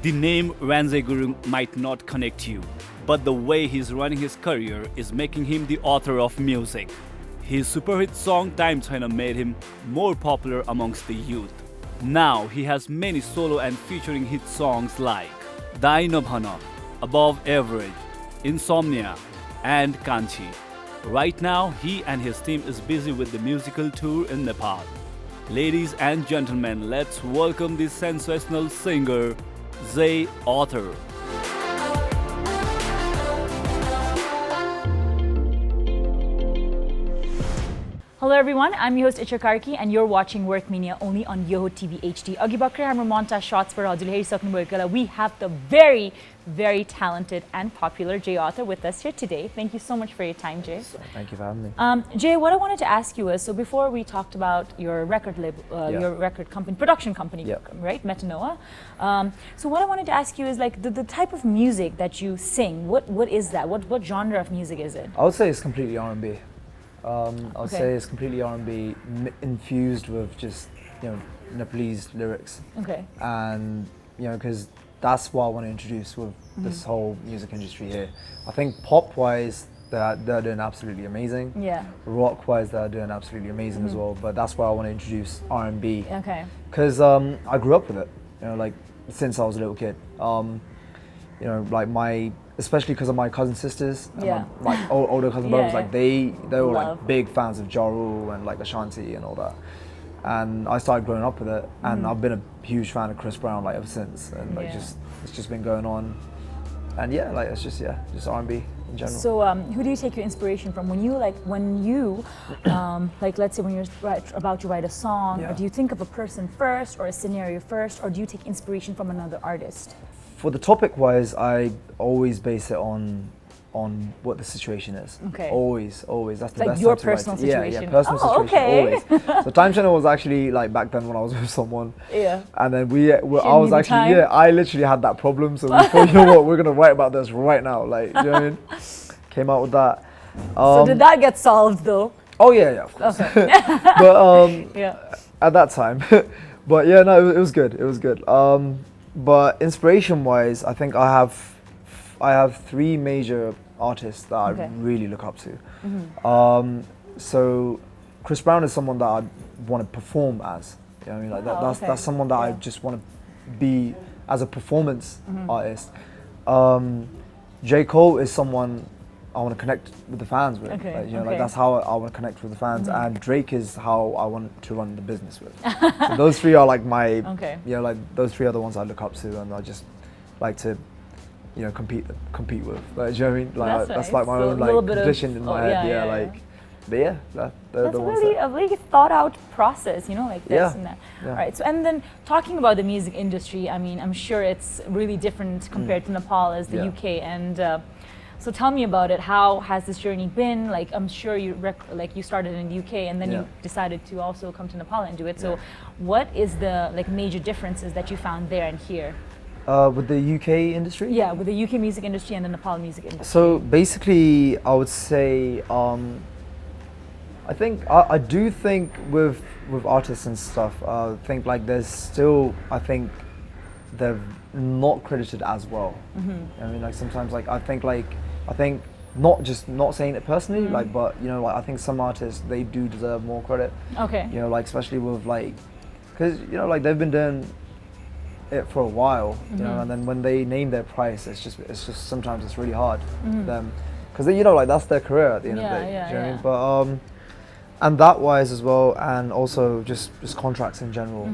The name Ranjit Guru might not connect you, but the way he's running his career is making him the author of music. His super hit song Time China made him more popular amongst the youth. Now he has many solo and featuring hit songs like Dai Nobhana, Above Average, Insomnia, and Kanchi. Right now, he and his team is busy with the musical tour in Nepal. Ladies and gentlemen, let's welcome the sensational singer, Zay Author. Hello everyone, I'm your host Itchya Karki and you're watching Work Mania only on Yoho TV HD. Agi bakre hamro montage shots Parajuli herisaknu bhayeko Bela we have the very talented and popular Jay Author with us here today. Thank you so much for your time, Jay. Thank you for having me. Jay, what I wanted to ask you is, so before we talked about your record label, your record company, production company, right, Metanoa. So what I wanted to ask you is like the type of music that you sing. What is that? What genre of music is it? I would say it's completely R&B. I would say it's completely R&B infused with just Nepalese lyrics. Okay. And because that's what I want to introduce with this whole music industry here. I think pop-wise, they're doing absolutely amazing. Yeah. Rock-wise, they're doing absolutely amazing as well. But that's why I want to introduce R&B. Okay. Because I grew up with it. Like since I was a little kid. Like especially because of my cousin sisters, and my older cousin brothers, like they were like big fans of Ja Rule and like Ashanti and all that. And I started growing up with it, and I've been a huge fan of Chris Brown like ever since, and like it's just been going on, and like it's just R&B in general. So who do you take your inspiration from when you like let's say when you're about to write a song, or do you think of a person first or a scenario first, or do you take inspiration from another artist? For the topic wise, I always base it on what the situation is. Okay. Always. That's the like best your time to write personal it. situation. Yeah, personal situation. Always. So Time Channel was actually like back then when I was with someone. Yeah. And then I literally had that problem. So we thought, you know what, we're gonna write about this right now. Like, you know what I mean? Came out with that. So did that get solved though? Oh yeah, of course. Okay. But at that time. But yeah, no, it was good. It was good. But inspiration-wise, I think I have three major artists that I really look up to. So Chris Brown is someone that I want to perform as. You know what I mean? Like that's someone that I just want to be as a performance artist. J. Cole is someone I want to connect with the fans with. Okay. Like that's how I want to connect with the fans. And Drake is how I want to run the business with. So those three are like my, like those three are the ones I look up to, and I just like to, compete with. Like, do you know what I mean? Like that's like my own like position in my head. But that's the ones a really thought out process, like this and that. All right. So and then talking about the music industry, I mean, I'm sure it's really different compared to Nepal as the UK and. So tell me about it. How has this journey been? Like I'm sure you started in the UK and then you decided to also come to Nepal and do it. So what is the major differences that you found there and here? With the UK industry? Yeah, with the UK music industry and the Nepal music industry. So basically, I would say I do think with artists and stuff, I think like there's still they're not credited as well. I mean, like sometimes I think not saying it personally, but I think some artists, they do deserve more credit. Okay. Especially with because they've been doing it for a while, and then when they name their price, it's just sometimes it's really hard for them because that's their career at the end of the day. Do you know what I mean? But and that wise as well, and also just contracts in general,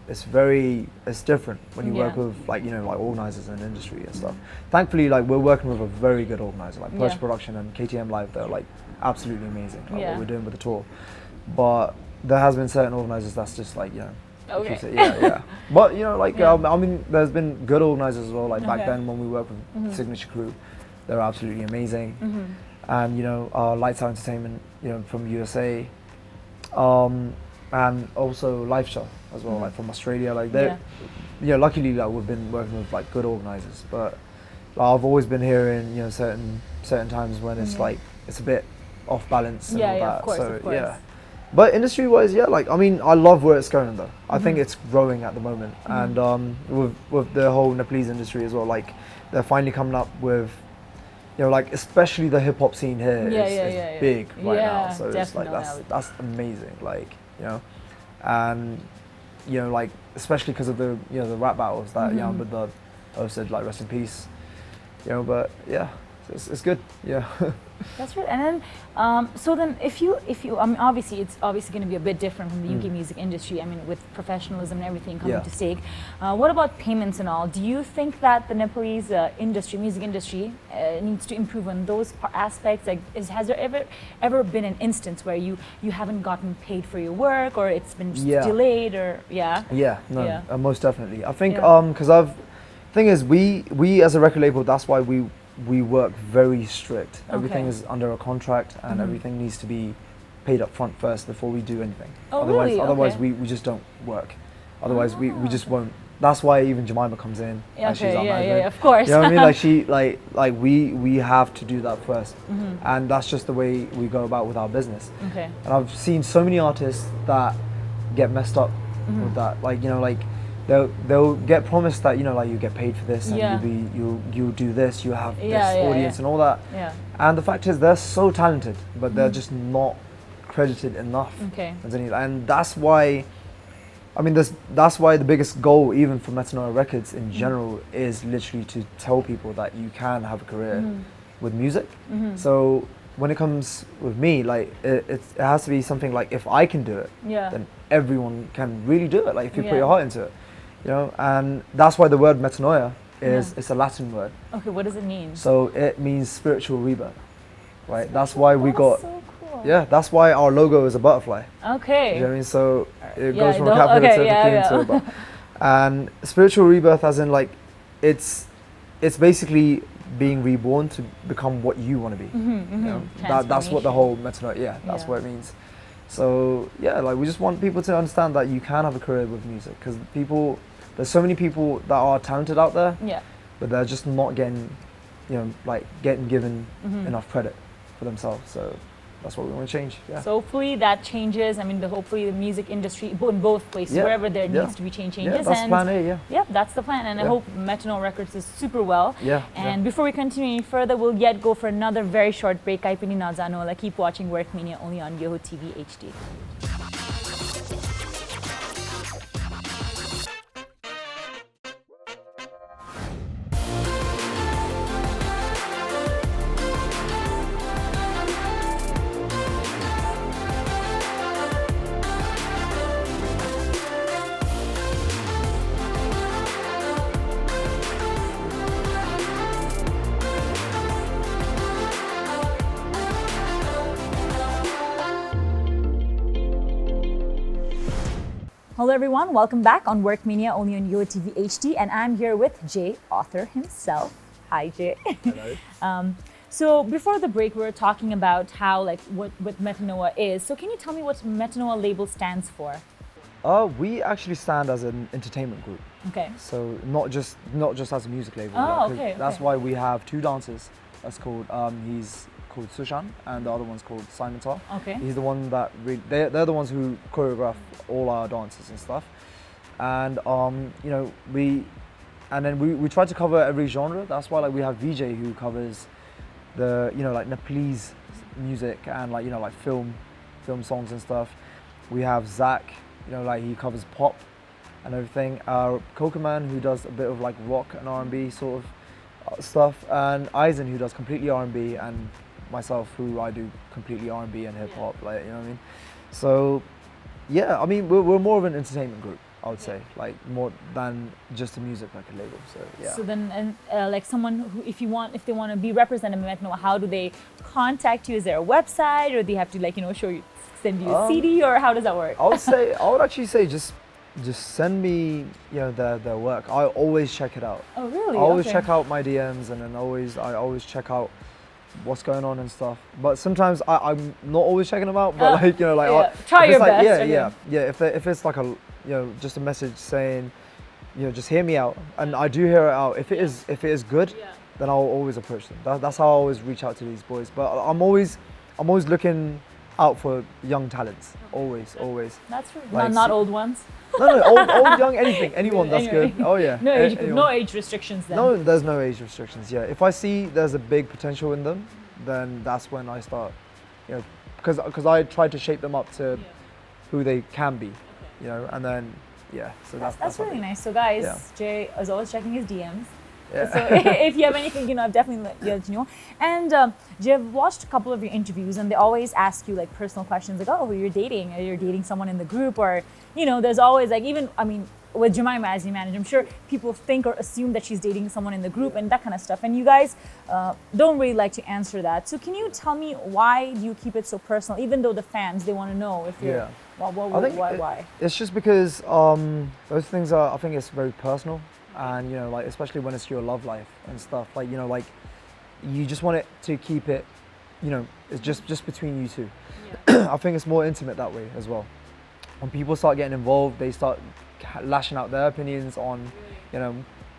it's different when you work with organizers in the industry and stuff. Thankfully, we're working with a very good organizer like Post Production and KTM Live. They're absolutely amazing what we're doing with the tour. But there has been certain organizers that's just Okay. But I mean, there's been good organizers as well. Back then when we worked with Signature Crew, they were absolutely amazing. And Lights Out Entertainment, from USA, and also Live Show as well, from Australia. Luckily, we've been working with good organizers. But I've always been hearing, certain times when it's it's a bit off balance and all that. Of course. But industry-wise, yeah, like I mean, I love where it's going though. I think it's growing at the moment, and with the whole Nepalese industry as well, like they're finally coming up with, you know, like especially the hip hop scene here is big right now. So it's like that's amazing, like you know, and you know, like especially because of the the rap battles that with the hosted, like rest in peace, you know. But yeah, it's good, yeah. That's right. And then, so then, if you, I mean, obviously, it's obviously going to be a bit different from the UK music industry. I mean, with professionalism and everything coming to stake. What about payments and all? Do you think that the Nepalese music industry, needs to improve on those aspects? Like, has there ever been an instance where you haven't gotten paid for your work, or it's been delayed, or most definitely. I think because thing is, we as a record label, that's why we work very strict. Everything is under a contract, and everything needs to be paid up front first before we do anything. Oh, otherwise, really? otherwise we just don't work. Otherwise we just won't. That's why even Jemima comes in. Yeah, and she's our manager. of course. You know what I mean? Like she like we have to do that first, and that's just the way we go about with our business. Okay. And I've seen so many artists that get messed up with that. Like like. They'll get promised that like you get paid for this, and you'll do this, you have this audience and all that. Yeah. And the fact is, they're so talented, but they're just not credited enough. Okay. And that's why, I mean, that's why the biggest goal, even for Metanoia Records in general, is literally to tell people that you can have a career with music. So when it comes with me, like it has to be something like, if I can do it, then everyone can really do it. Like if you put your heart into it. You know, and that's why the word metanoia is it's a Latin word. Okay, what does it mean? So it means spiritual rebirth, right? That's why we got. So cool. Yeah, that's why our logo is a butterfly. Okay. You know what I mean? So it goes from capital to a butterfly. And spiritual rebirth, as in like, it's basically being reborn to become what you want to be. You know? That's what the whole metanoia. That's what it means. So yeah, like we just want people to understand that you can have a career with music, because there's so many people that are talented out there, but they're just not getting, getting given enough credit for themselves. So that's what we want to change. Yeah. So hopefully that changes. I mean, hopefully the music industry in both places, wherever there needs to be changes. Yeah, that's plan A. Yeah, that's the plan, and I hope Metanoia Records is super well. Yeah. And before we continue any further, we'll yet go for another very short break. Kahi pani najanu. Keep watching Work Mania only on Yoho TV HD. Hello everyone, welcome back on Work Mania only on Yoho TV HD, and I'm here with Jay, author himself. Hi Jay. Hello. So before the break we were talking about how what Metanoia is. So can you tell me what Metanoia label stands for? We actually stand as an entertainment group. Okay. So not just as a music label. Oh, okay. That's why we have two dancers. That's called he's called Sushan, and the other one's called Simon Tar. Okay. He's the one that they're the ones who choreograph all our dances and stuff. And we try to cover every genre. That's why we have VJ who covers the Nepalese music and film songs and stuff. We have Zach, he covers pop and everything. Coca Man, who does a bit of rock and R&B sort of stuff, and Eisen, who does completely R&B, and myself, who I do completely R&B and hip hop, you know what I mean? So yeah, I mean we're more of an entertainment group, I would say, more than just a music record label. So yeah. So then, someone who, if they want to be represented in Metanoia, how do they contact you? Is there a website, or do they have to send you a CD, or how does that work? I would actually say just send me their work. I always check it out. Oh really? I always check out my DMs, and then I always check out what's going on and stuff. But sometimes I'm not always checking them out. But try your best. Yeah. If it's just a message saying, just hear me out, and I do hear it out. If it is good, then I'll always approach them. That's how I always reach out to these boys. But I'm always looking out for young talents. Always. That's true. Like, Not old ones. No, old, young, anything, anyone, that's Anyway. good. Oh yeah. No age restrictions then. No, there's no age restrictions. Yeah, if I see there's a big potential in them, then that's when I start, because I try to shape them up to who they can be, and then so that's really nice. So guys, Yeah. Jay is always checking his DMs. Yeah. So if you have anything, I've definitely let you know. And Jay, I've watched a couple of your interviews, and they always ask you like personal questions, like, oh, who you're dating, or you're dating someone in the group, or there's always like, even with Jemima as you manage, I'm sure people think or assume that she's dating someone in the group and that kind of stuff. And you guys don't really like to answer that. So can you tell me why do you keep it so personal, even though the fans, they want to know if you're, why? It's just because those things are, I think it's very personal. And like especially when it's your love life and stuff, like like you just want it to keep it, it's just between you two. I think it's more intimate that way as well. When people start getting involved, they start lashing out their opinions on,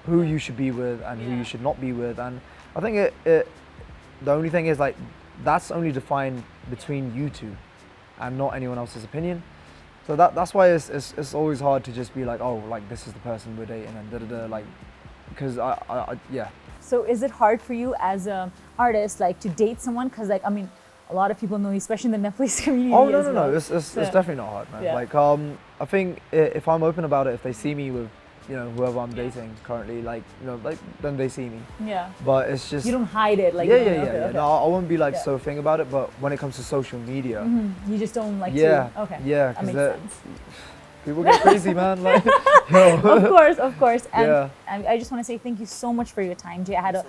who you should be with and who you should not be with. And I think the only thing is like that's only defined between you two, and not anyone else's opinion. So that's why it's always hard to just be like, oh, like this is the person we're dating and like, because I. So is it hard for you as an artist, like to date someone? Because like, a lot of people know you, especially in the Netflix community. Oh no, as well. it's definitely not hard, man. Yeah. Like I think if I'm open about it, if they see me with whoever I'm dating currently, like then they see me. Yeah. But it's just you don't hide it, like yeah. No, I won't be like so thing about it. But when it comes to social media, you just don't like yeah, to. Okay. Yeah, that makes sense. People get crazy, man. Like, Of course. And I just want to say thank you so much for your time, Jay. I had a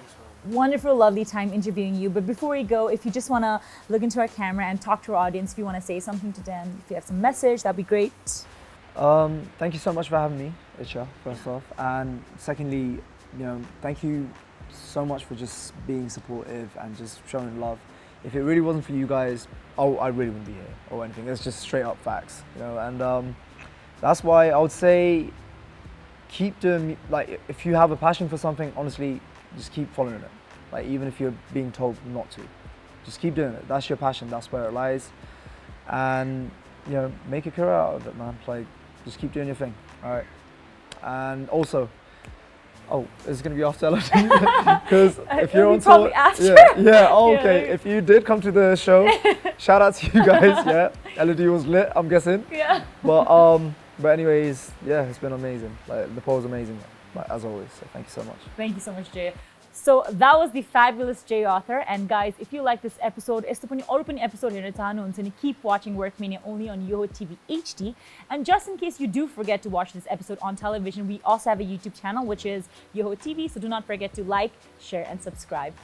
wonderful, lovely time interviewing you. But before we go, if you just want to look into our camera and talk to our audience, if you want to say something to them, if you have some message, that'd be great. Thank you so much for having me, Itchya, first off. And secondly, thank you so much for just being supportive and just showing love. If it really wasn't for you guys, I really wouldn't be here or anything. It's just straight up facts, and that's why I would say keep doing, like, if you have a passion for something, honestly, just keep following it. Like, even if you're being told not to, just keep doing it. That's your passion, that's where it lies. And, make a career out of it, man. Like, just keep doing your thing, all right? And also, it's gonna be after Elodie, because if you're on tour, okay. If you did come to the show, shout out to you guys. Yeah, Elodie was lit, I'm guessing. Yeah. But anyways, it's been amazing. Like the poll was amazing, like, as always. So thank you so much. Thank you so much, Jay. So that was the fabulous Jay author. And guys, if you like this episode, it's the open episode here and keep watching Work Mania only on Yoho TV HD. And just in case you do forget to watch this episode on television, we also have a YouTube channel, which is Yoho TV. So do not forget to like, share, and subscribe.